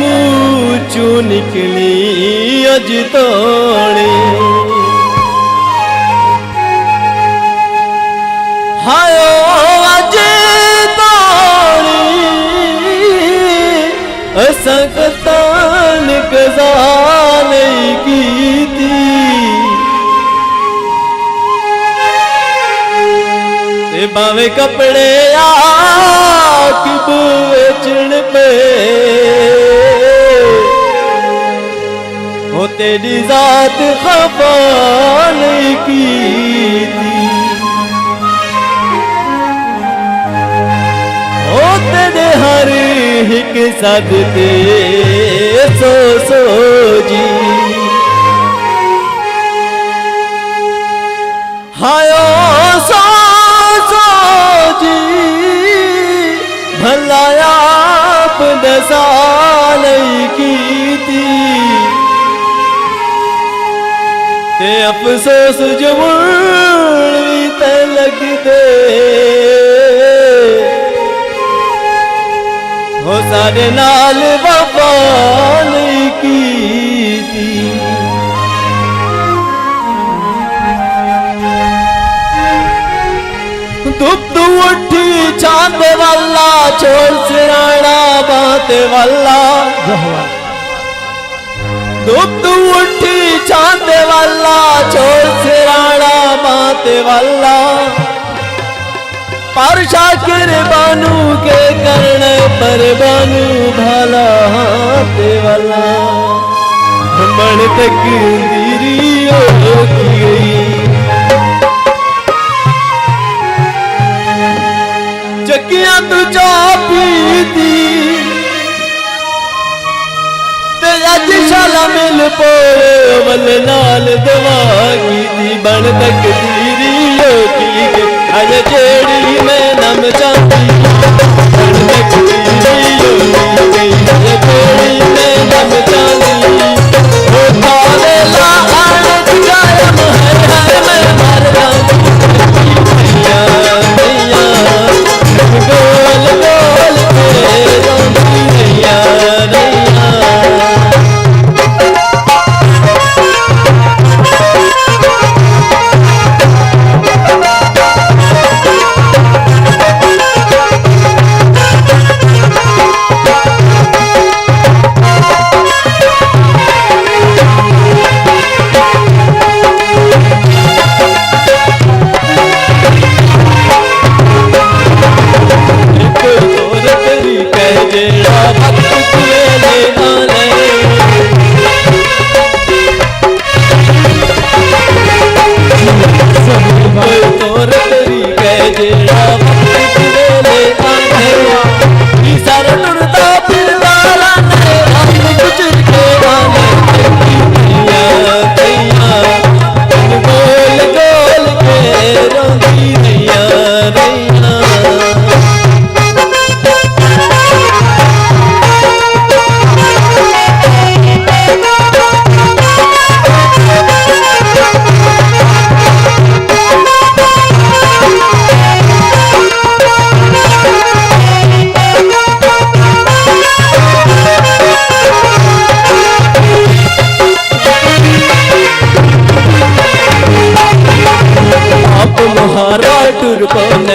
मुँह चू निकली अज तोड़े हायो अज तोड़ी असकतान कज़ा नहीं की थी ते बावे कपड़े आकी बेचण पे हो तेरी जात खफा नहीं की थी हो तेरे हर एक सदते सो जी हायो सो जी भला आप दसा नहीं की थी ते अफसोस जो मुड़ी ते लग दे हो सारे नाल वफा नहीं की थी दुब उठी चांद वाला छोड़ सिराना बात वाला दुब उठी चांद वाला छोड़ सिराना बात वाला पर शाकिर बानू के कर्ण पर बानू भाला हाथ वाला बन तक दीरियो की गई चकिया तू चाह पीती ते अज शाला मिल पोए वल नाल दवा की थी बन तक दीरियो की गई अज जेड़ी मैं नम चाहती बन तक दीरियो की गई अज जेड़ी मैं नम चाहती वो थाले ला आन कायम है मैं मर जाऊं मैया गोल गोल के रोंदी नैया नैया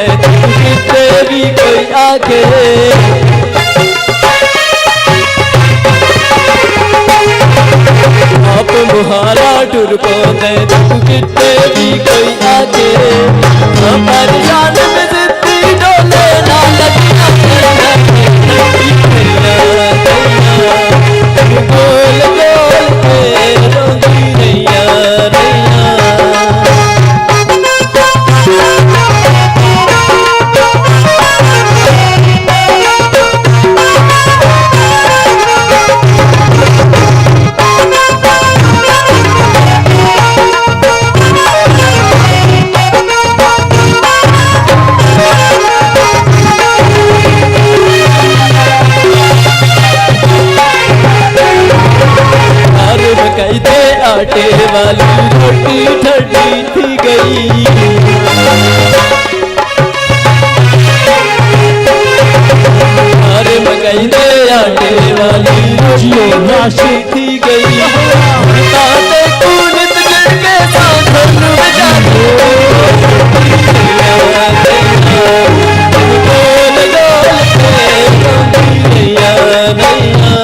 तेरी कोई आगे आप मुहारा टुर को दे कितने भी कोई आगे हमारी जान में जितनी डोले ना लगी गोल गोल के रोंदी नैया नैया आटे वाली रोटी ठंडी थी गई अरे मकई दे आटे वाली रोटी राशि थी गई ताते कुनित जिनके साथ बजाते गोल गोल के नैया नैया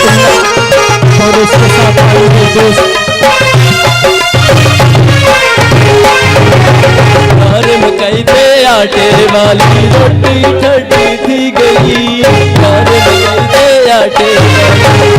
और उसके साथ आए हुए दोस्त मकई पे आटे वाली रोटी ठंडी थी गई, मकई पे आटे वाली